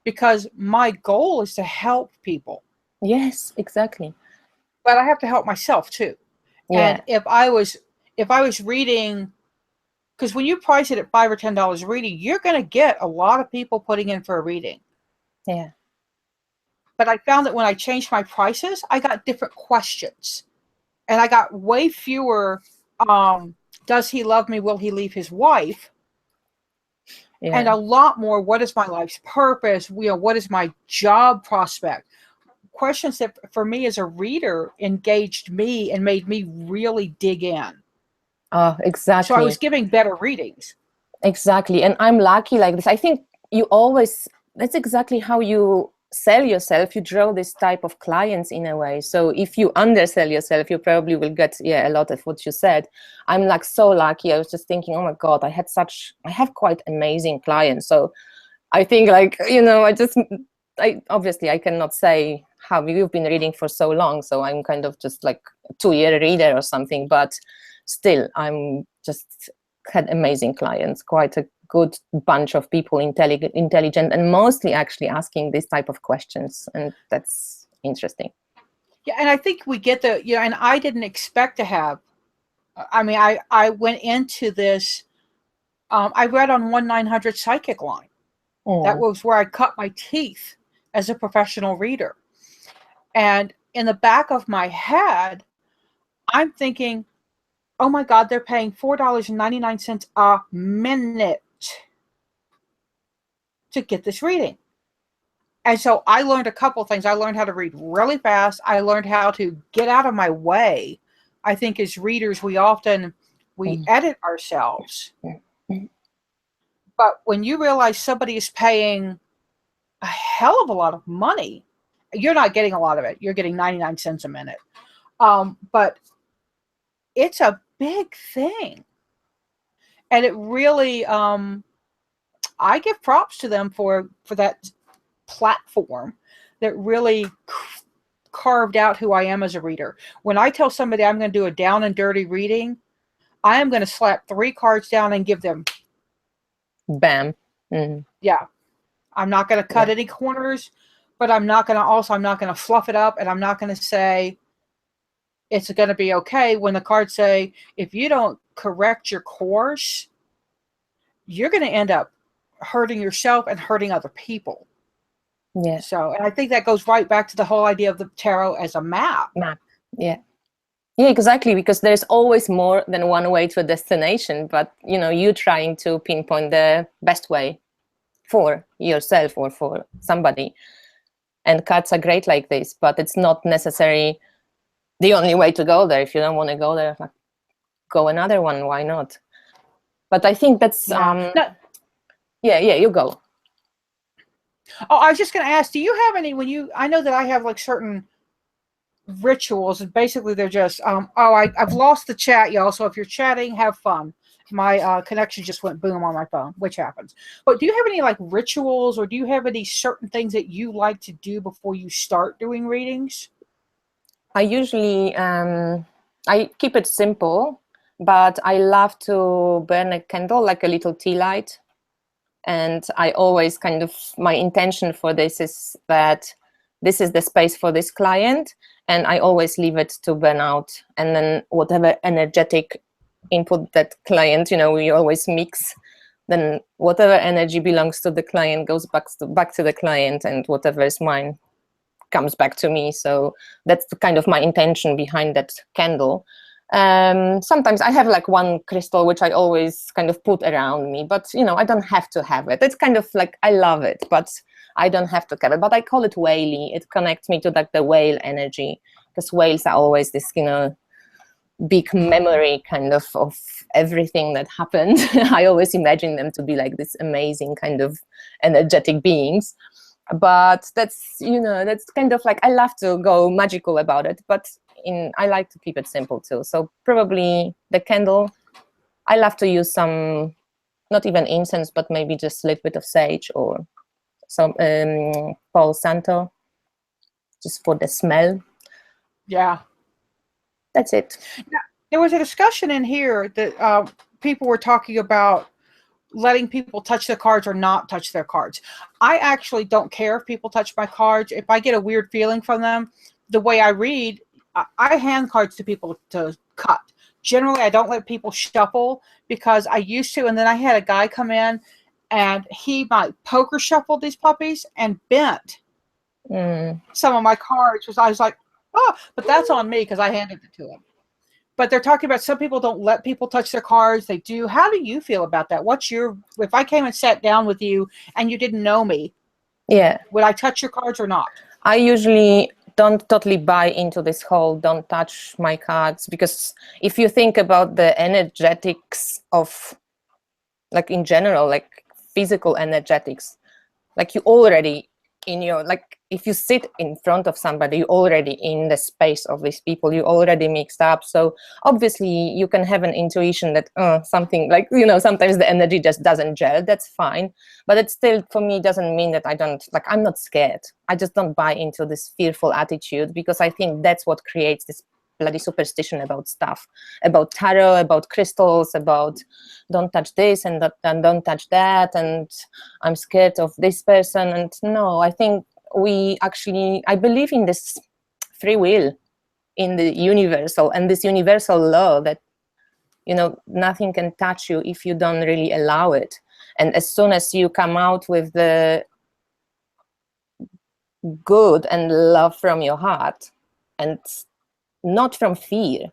because my goal is to help people. Yes, exactly. But I have to help myself too. Yeah. And if I was reading, because when you price it at $5 or $10 a reading, you're going to get a lot of people putting in for a reading. Yeah. But I found that when I changed my prices, I got different questions. And I got way fewer, does he love me? Will he leave his wife? Yeah. And a lot more, what is my life's purpose? What is my job prospect? Questions that, for me as a reader, engaged me and made me really dig in. Oh, exactly. So I was giving better readings. Exactly. And I'm lucky like this. I think that's exactly how you sell yourself. You draw this type of clients in a way. So if you undersell yourself, you probably will get a lot of what you said. I'm like so lucky. I was just thinking, oh my God, I have quite amazing clients. So I think like, obviously I cannot say how you've been reading for so long. So I'm kind of just like a 2-year reader or something, but still I'm just had amazing clients, quite a good bunch of people, intelligent, and mostly actually asking this type of questions, and that's interesting. Yeah, and I think we get and I didn't expect to have. I mean, I went into this. I read on 1-900 Psychic Line. That was where I cut my teeth as a professional reader, and in the back of my head, I'm thinking, oh my God, they're paying $4.99 a minute to get this reading. And so I learned a couple things. I learned how to read really fast. I learned how to get out of my way I think as readers, we edit ourselves. But when you realize somebody is paying a hell of a lot of money, you're not getting a lot of it. You're getting 99 cents a minute. But it's a big thing. And it really, I give props to them for that platform that really carved out who I am as a reader. When I tell somebody I'm going to do a down and dirty reading, I am going to slap 3 cards down and give them bam. Yeah. I'm not going to cut any corners, but I'm not going to fluff it up, and I'm not going to say it's going to be okay when the cards say, if you don't correct your course, you're going to end up hurting yourself and hurting other people. Yeah. So, and I think that goes right back to the whole idea of the tarot as a map. Yeah. Yeah, exactly, because there's always more than one way to a destination, but you trying to pinpoint the best way for yourself or for somebody. And cards are great like this, but it's not necessarily the only way to go there. If you don't want to go there, go another one. Why not? But I think that's you go. Oh, I was just going to ask, do you have any, I know that I have like certain rituals, and basically they're just, I've lost the chat, y'all. So if you're chatting, have fun. My connection just went boom on my phone, which happens. But do you have any like rituals, or do you have any certain things that you like to do before you start doing readings? I usually, I keep it simple, but I love to burn a candle, like a little tea light. And I always my intention for this is that this is the space for this client, and I always leave it to burn out. And then whatever energetic input that client, we always mix, then whatever energy belongs to the client goes back to the client, and whatever is mine comes back to me. So that's kind of my intention behind that candle. Sometimes I have like one crystal which I always kind of put around me, but I don't have to have it. It's kind of like, I love it, but I don't have to have it. But I call it whaley. It connects me to like the whale energy, because whales are always this big memory kind of everything that happened. I always imagine them to be like this amazing kind of energetic beings. But that's that's kind of like, I love to go magical about it, but I like to keep it simple too. So probably the candle, I love to use some, not even incense, but maybe just a little bit of sage or some Palo Santo, just for the smell. Yeah, that's it. Now, there was a discussion in here that people were talking about letting people touch their cards or not touch their cards. I actually don't care if people touch my cards. If I get a weird feeling from them, the way I read, I hand cards to people to cut. Generally, I don't let people shuffle, because I used to, and then I had a guy come in and he might poker shuffle these puppies and bent some of my cards. I was like, oh, but that's on me because I handed it to him. But they're talking about some people don't let people touch their cards. They do. How do you feel about that? If I came and sat down with you and you didn't know me, would I touch your cards or not? I usually don't totally buy into this whole don't touch my cards, because if you think about the energetics of, like in general, like physical energetics, like you already in your, like if you sit in front of somebody, you're already in the space of these people, you already mixed up. So obviously you can have an intuition that something like, sometimes the energy just doesn't gel. That's fine, but it still, for me, doesn't mean that I don't, like, I'm not scared. I just don't buy into this fearful attitude, because I think that's what creates this bloody superstition about stuff, about tarot, about crystals, about don't touch this and don't touch that, and I'm scared of this person. And no, I think I believe in this free will, in the universal, and this universal law that nothing can touch you if you don't really allow it. And as soon as you come out with the good and love from your heart, and not from fear,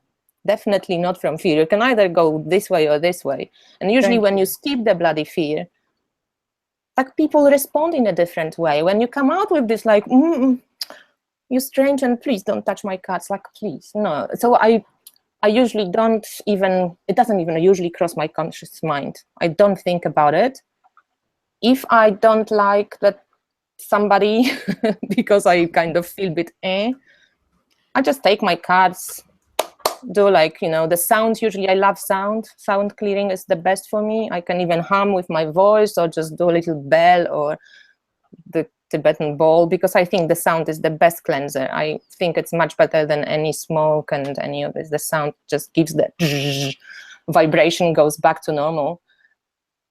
definitely not from fear. You can either go this way or this way. And usually when you skip the bloody fear, like, people respond in a different way. When you come out with this, like, you're strange and please don't touch my cards, like, please, no. So I usually don't even, it doesn't even usually cross my conscious mind. I don't think about it. If I don't like that somebody, because I kind of feel a bit I just take my cards, do like, the sound. Usually I love sound clearing is the best for me. I can even hum with my voice or just do a little bell or the Tibetan bowl, because I think the sound is the best cleanser. I think it's much better than any smoke and any of this. The sound just gives the vibration, goes back to normal.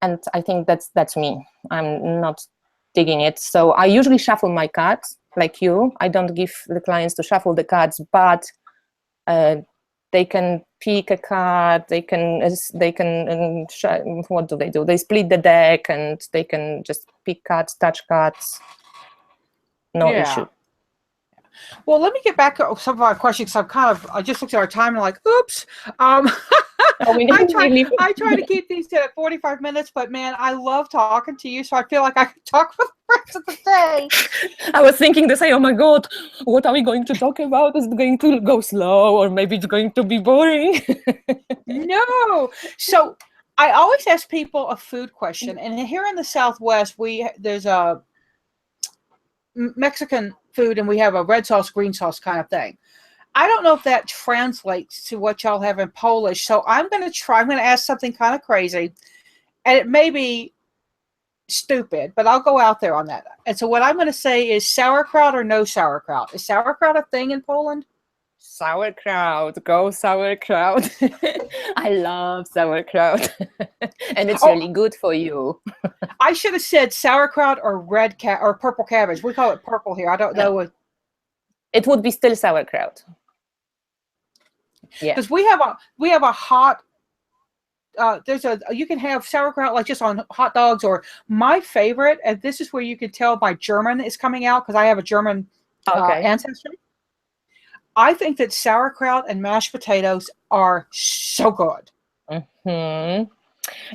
And I think that's me. I'm not digging it. So I usually shuffle my cards like you. I don't give the clients to shuffle the cards, but they can pick a card. They can what do? They split the deck and they can just pick cards, touch cards. No issue. Well, let me get back to some of our questions. I just looked at our time and like, oops. I try to keep these to 45 minutes, but man, I love talking to you, so I feel like I could talk for the rest of the day. I was thinking the same, oh my God, what are we going to talk about? Is it going to go slow, or maybe it's going to be boring? No. So I always ask people a food question, and here in the Southwest, there's a Mexican food, and we have a red sauce, green sauce kind of thing. I don't know if that translates to what y'all have in Polish, so I'm going to ask something kind of crazy, and it may be stupid, but I'll go out there on that. And so what I'm going to say is sauerkraut or no sauerkraut. Is sauerkraut a thing in Poland? Sauerkraut, go sauerkraut. I love sauerkraut. And it's really good for you. I should have said sauerkraut or or purple cabbage. We call it purple here. I don't know what. It would be still sauerkraut. Yeah. Because we have a hot you can have sauerkraut like just on hot dogs, or my favorite, and this is where you can tell my German is coming out because I have a German ancestry. I think that sauerkraut and mashed potatoes are so good. Mm-hmm.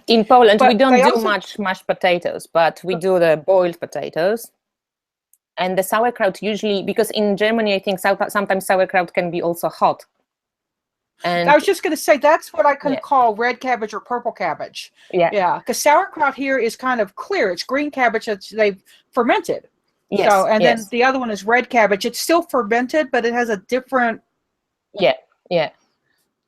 In Poland, we don't do much mashed potatoes, but we do the boiled potatoes. And the sauerkraut usually, because in Germany, I think sometimes sauerkraut can be also hot. And I was just going to say, that's what I can call red cabbage or purple cabbage. Yeah. Because sauerkraut here is kind of clear. It's green cabbage that they've fermented. Yes. So, and then the other one is red cabbage. It's still fermented, but it has a different. Yeah.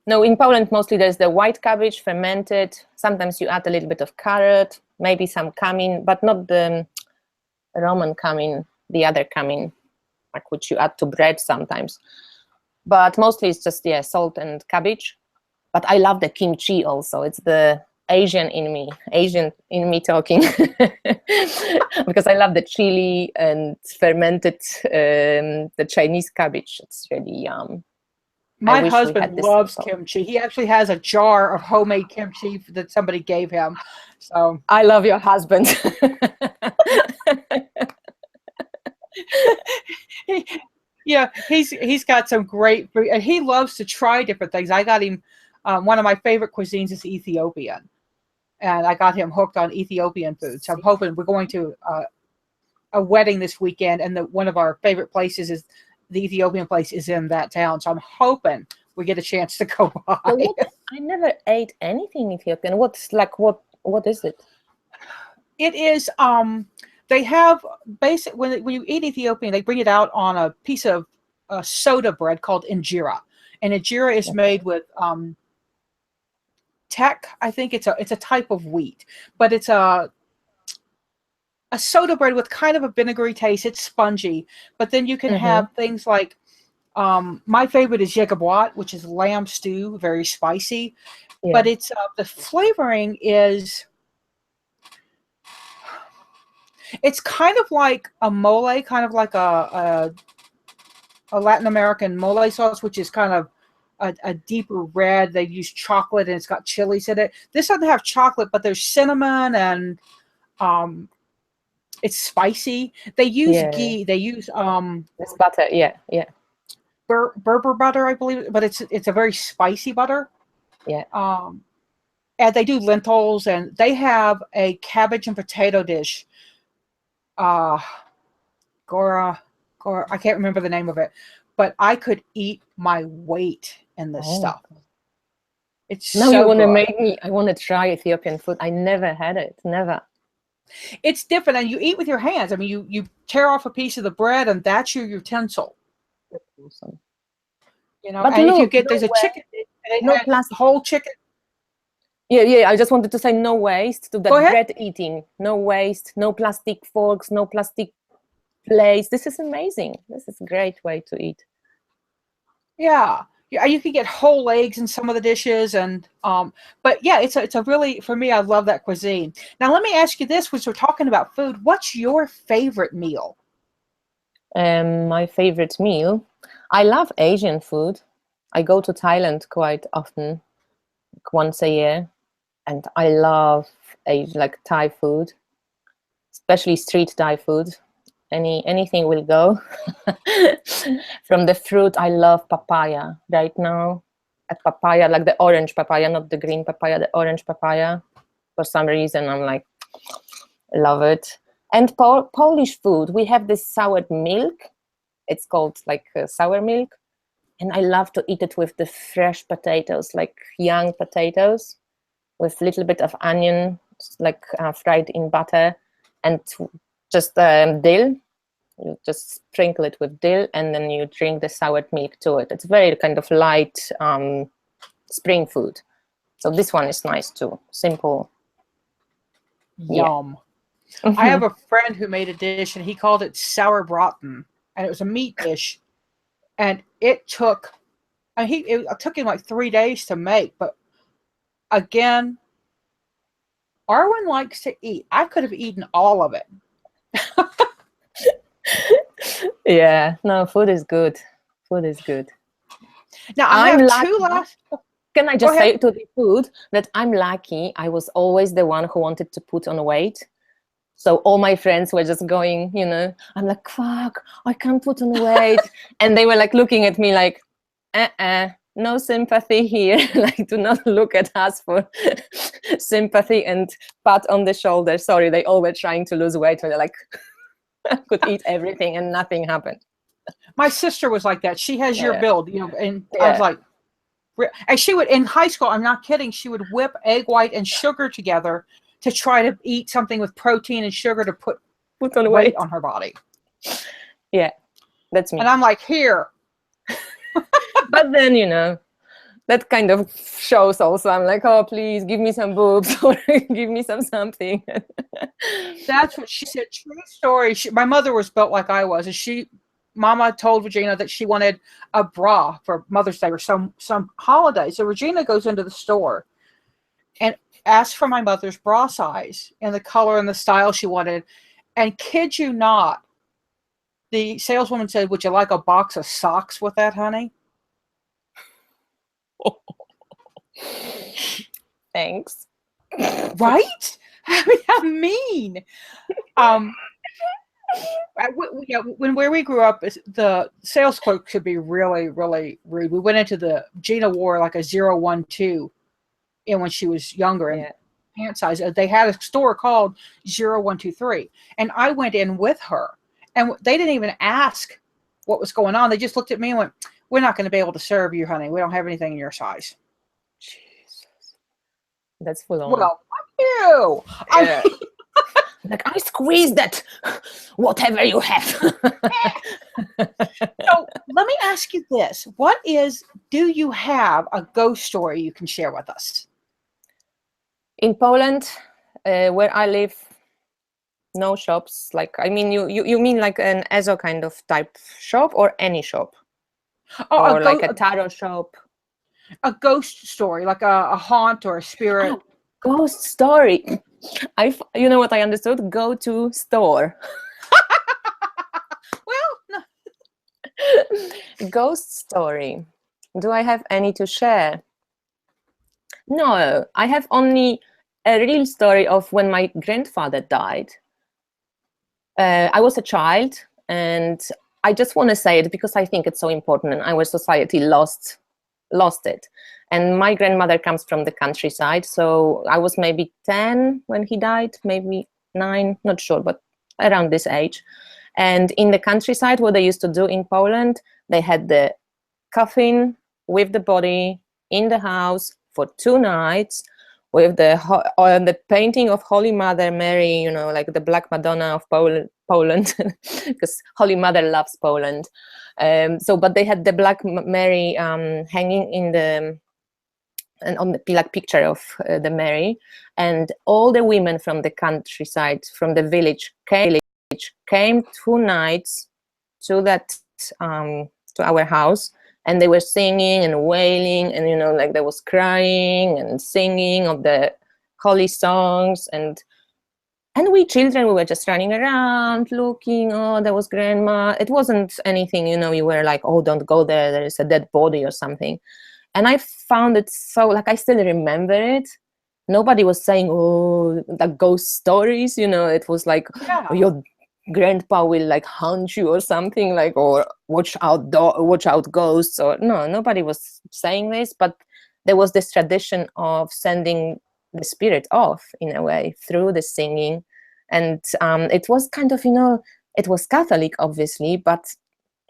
No, in Poland, mostly there's the white cabbage fermented. Sometimes you add a little bit of carrot, maybe some cumin, but not the Roman cumin, the other cumin, like which you add to bread sometimes. But mostly it's just, salt and cabbage. But I love the kimchi also. It's the Asian in me talking. Because I love the chili and fermented the Chinese cabbage. It's really yum. My husband loves kimchi. He actually has a jar of homemade kimchi that somebody gave him. So I love your husband. He's got some great food, and he loves to try different things. I got him one of my favorite cuisines is Ethiopian, and I got him hooked on Ethiopian food. So I'm hoping we're going to a wedding this weekend, and one of our favorite places is the Ethiopian place is in that town. So I'm hoping we get a chance to go by. I never ate anything Ethiopian. What is it? It is they have when you eat Ethiopian, they bring it out on a piece of soda bread called injera, and injera is made with tek. I think it's a type of wheat, but it's a soda bread with kind of a vinegary taste. It's spongy, but then you can have things like my favorite is yegabwat, which is lamb stew, very spicy, but it's the flavoring is. It's kind of like a mole, kind of like a Latin American mole sauce, which is kind of a deeper red. They use chocolate and it's got chilies in it. This doesn't have chocolate, but there's cinnamon and it's spicy. They use ghee. They use it's butter. Berber butter, I believe, but it's a very spicy butter. And they do lentils, and they have a cabbage and potato dish. Gora, I can't remember the name of it, but I could eat my weight in this stuff. It's Now you so want to good. make me, I want to try Ethiopian food. I never had it, never. It's different, and you eat with your hands. I mean, you tear off a piece of the bread, and that's your utensil. Awesome. But And if you look, get, no there's a chicken, way, and it no had plastic. whole chicken. Yeah, I just wanted to say no waste to Go that ahead. bread eating. No waste, no plastic forks, no plastic plates. This is amazing. This is a great way to eat. Yeah. Yeah, you can get whole eggs in some of the dishes, and but yeah, it's a really, for me, I love that cuisine. Now let me ask you this: since we're talking about food, what's your favorite meal? My favorite meal. I love Asian food. I go to Thailand quite often, like once a year, and I love like Thai food, especially street Thai food. Anything will go. From the fruit, I love papaya right now. A papaya, like the orange papaya, not the green papaya, the orange papaya. For some reason, I'm like, love it. And Polish food, we have this sour milk. It's called like sour milk. And I love to eat it with the fresh potatoes, like young potatoes, with a little bit of onion, like fried in butter, and just dill. You just sprinkle it with dill, and then you drink the soured milk to it. It's very kind of light spring food. So this one is nice too. Simple. Yeah. Yum. I have a friend who made a dish, and he called it sour braten, and it was a meat dish, and it took him like 3 days to make. But again, Arwen likes to eat. I could have eaten all of it. Yeah. No, food is good. Food is good. Now I I'm have two lucky. last. Can I Go just ahead. say to the food that I'm lucky? I was always the one who wanted to put on weight. So all my friends were just going, I'm like, fuck, I can't put on weight. And they were like looking at me like, no sympathy here. Like, do not look at us for sympathy and pat on the shoulder. Sorry, they all were trying to lose weight. So they're like, I could eat everything and nothing happened. My sister was like that. She has your Yeah. build, and I was Yeah. like, and she would, in high school, I'm not kidding, she would whip egg white and sugar together to try to eat something with protein and sugar to put Put on weight weight. on her body. Yeah, that's me. And I'm like, here. But then, that kind of shows also. I'm like, oh, please give me some boobs or give me something. That's what she said. True story. My mother was built like I was, and Mama told Regina that she wanted a bra for Mother's Day or some holiday. So Regina goes into the store and asks for my mother's bra size and the color and the style she wanted. And kid you not, the saleswoman said, "Would you like a box of socks with that, honey?" Thanks. Right? I mean, how mean. Where we grew up, the sales clerk could be really, really rude. We went into Gina wore like a 012, and when she was younger, and Yeah. pant size, they had a store called 0123, and I went in with her, and they didn't even ask what was going on. They just looked at me and went, "We're not going to be able to serve you, honey. We don't have anything in your size." Jesus. That's full on. Well, fuck you. Yeah. Like, I squeeze that, whatever you have. So let me ask you this. Do you have a ghost story you can share with us? In Poland, where I live, no shops. Like, I mean, you mean like an ESO kind of type shop, or any shop? Oh, Or like a tarot shop? a ghost story, like a haunt or a spirit. Oh, ghost story. You know what I understood? Go to store. Well, no. Ghost story. Do I have any to share? No, I have only a real story of when my grandfather died. I was a child, and I just want to say it because I think it's so important, and our society lost it. And my grandmother comes from the countryside, so I was maybe 10 when he died, maybe 9, not sure, but around this age. And in the countryside, what they used to do in Poland, they had the coffin with the body in the house for 2 nights with the painting of Holy Mother Mary, you know, like the Black Madonna of Poland, because Holy Mother loves Poland. But they had the Black Mary hanging in the and on the like picture of the Mary, and all the women from the countryside, from the village, came 2 nights to that to our house, and they were singing and wailing, and you know, like there was crying and singing of the holy songs, and we children, we were just running around looking. Oh, there was grandma. It wasn't anything, you know, you were like, oh, don't go there, there is a dead body or something. And I found it so, like, I still remember it. Nobody was saying, oh, the ghost stories, you know. It was like, Yeah. oh, your grandpa will like haunt you or something, like, or watch out ghosts, or no, nobody was saying this. But there was this tradition of sending the spirit off in a way through the singing. And it was kind of, you know, it was Catholic, obviously, but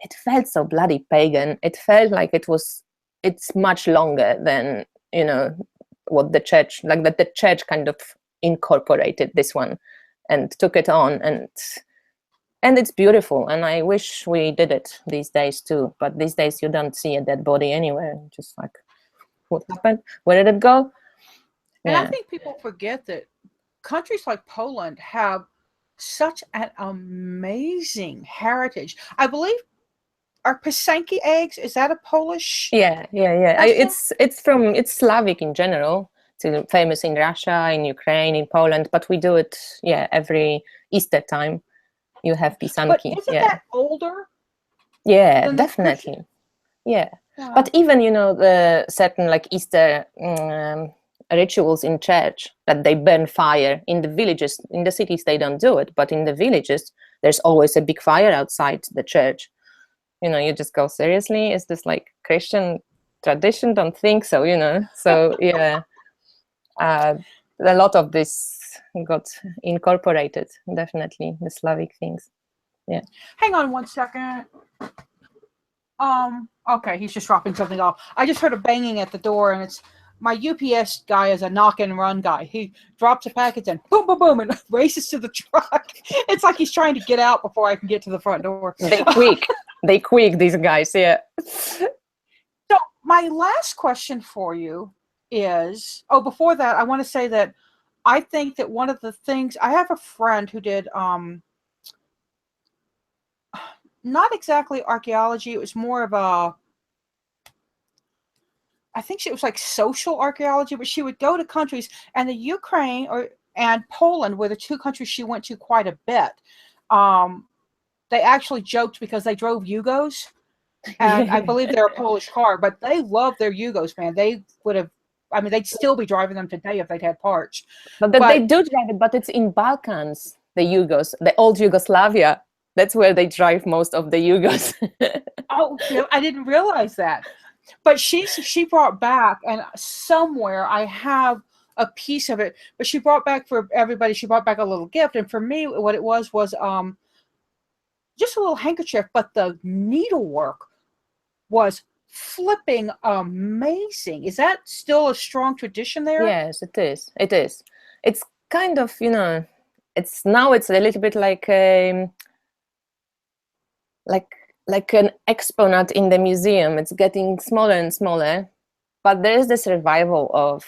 it felt so bloody pagan. It felt like it's much longer than, you know, what the church, like that the church kind of incorporated this one and took it on, and it's beautiful, and I wish we did it these days too. But these days you don't see a dead body anywhere. Just like, what happened? Where did it go? And I think people forget that countries like Poland have such an amazing heritage. I believe, are Pisanki eggs, is that a Polish? Yeah. It's Slavic in general. It's famous in Russia, in Ukraine, in Poland, but we do it, every Easter time. You have pisanki. But isn't that older? Yeah, definitely. Yeah. But even, you know, the certain like Easter rituals in church, that they burn fire in the villages. In the cities they don't do it, but in the villages there's always a big fire outside the church. You know, you just go, seriously, is this like Christian tradition? Don't think so, you know. So yeah, a lot of this got incorporated, definitely, the Slavic things. Yeah. Hang on one second. Okay, he's just dropping something off. I just heard a banging at the door, and it's my UPS guy is a knock and run guy. He drops a package and boom, boom, boom, and races to the truck. It's like he's trying to get out before I can get to the front door. They quick, these guys, yeah. So my last question for you is, before that, I want to say that I think that one of the things, I have a friend who did, not exactly archaeology, it was more of I think it was like social archaeology, but she would go to countries, and the Ukraine and Poland were the two countries she went to quite a bit. They actually joked because they drove Yugos, and I believe they're a Polish car, but they love their Yugos, man. They would have, I mean, they'd still be driving them today if they'd had parts. But they do drive it, but it's in Balkans, the Yugos, the old Yugoslavia. That's where they drive most of the Yugos. Oh, I didn't realize that. But she brought back, and somewhere I have a piece of it, but she brought back for everybody, she brought back a little gift. And for me, what it was just a little handkerchief, but the needlework was flipping amazing. Is that still a strong tradition there? Yes, it is. It is. It's kind of, you know, it's a little bit like an exponent in the museum. It's getting smaller and smaller, but there is this revival of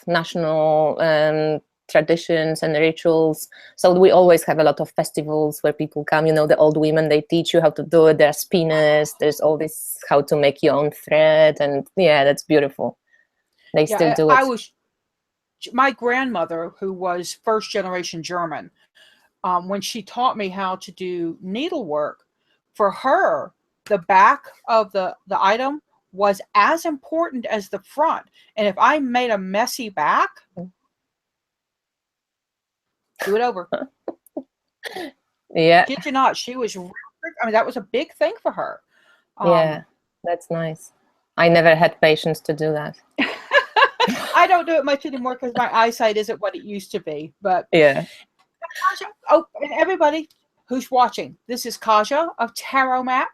national traditions and rituals. So we always have a lot of festivals where people come, you know, the old women, they teach you how to do it. There are spinners, there's all this how to make your own thread, and yeah, that's beautiful. They still do it. My grandmother, who was first generation German, when she taught me how to do needlework, for her, the back of the item was as important as the front. And if I made a messy back, do it over. Yeah. Kid you not, she was, I mean, that was a big thing for her. Yeah, that's nice. I never had patience to do that. I don't do it much anymore because my eyesight isn't what it used to be. But yeah. Oh, and everybody who's watching, this is Kasia of Tarot Map.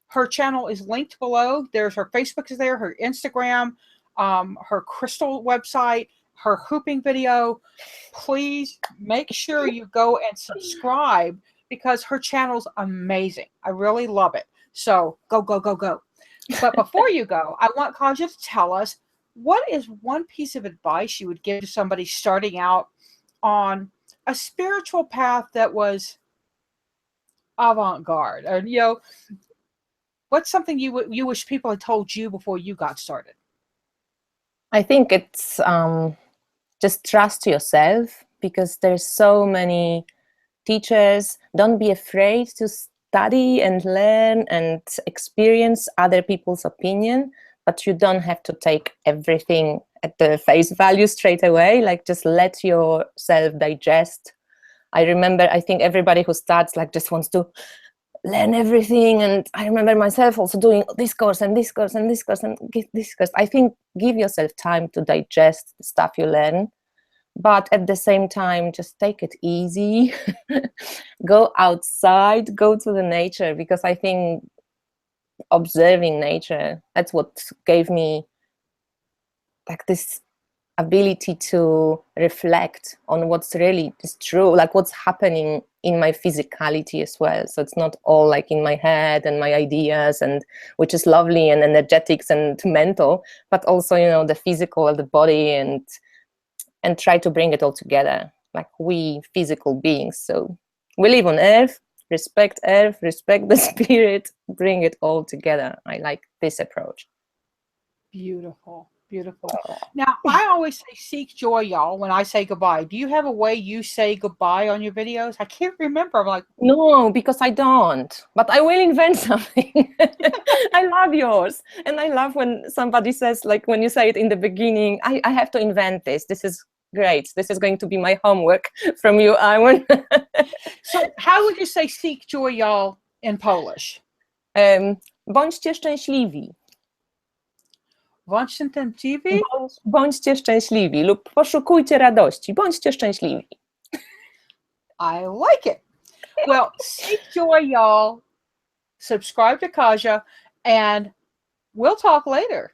Her channel is linked below. There's her Facebook is there, her Instagram. her crystal website, her hooping video, please make sure you go and subscribe because her channel's amazing. I really love it. So go, go, go, go. But before you go, I want Kasia to tell us, what is one piece of advice you would give to somebody starting out on a spiritual path that was avant-garde? Or, you know, what's something you wish people had told you before you got started? I think it's just trust yourself, because there's so many teachers. Don't be afraid to study and learn and experience other people's opinion, but you don't have to take everything at the face value straight away. Like, just let yourself digest. I remember, I think everybody who starts like just wants to learn everything, and I remember myself also doing this course and this course and this course and this course. I think give yourself time to digest the stuff you learn, but at the same time just take it easy. Go outside, go to the nature, because I think observing nature, that's what gave me like this ability to reflect on what's really is true, like what's happening in my physicality as well. So it's not all like in my head and my ideas, and which is lovely and energetics and mental, but also, you know, the physical of the body, and try to bring it all together, like we physical beings. So we live on earth, respect the spirit, bring it all together. I like this approach. Beautiful. Beautiful. Now, I always say seek joy, y'all, when I say goodbye. Do you have a way you say goodbye on your videos? I can't remember. I'm like, no, because I don't, but I will invent something. I love yours. And I love when somebody says, like when you say it in the beginning, I have to invent this. This is great. This is going to be my homework from you, Arwen. So how would you say seek joy, y'all, in Polish? Bądźcie szczęśliwi. Bądźcie szczęśliwi lub poszukujcie radości. Bądźcie szczęśliwi. I like it. Well, seek joy, y'all. Subscribe to Kasia, and we'll talk later.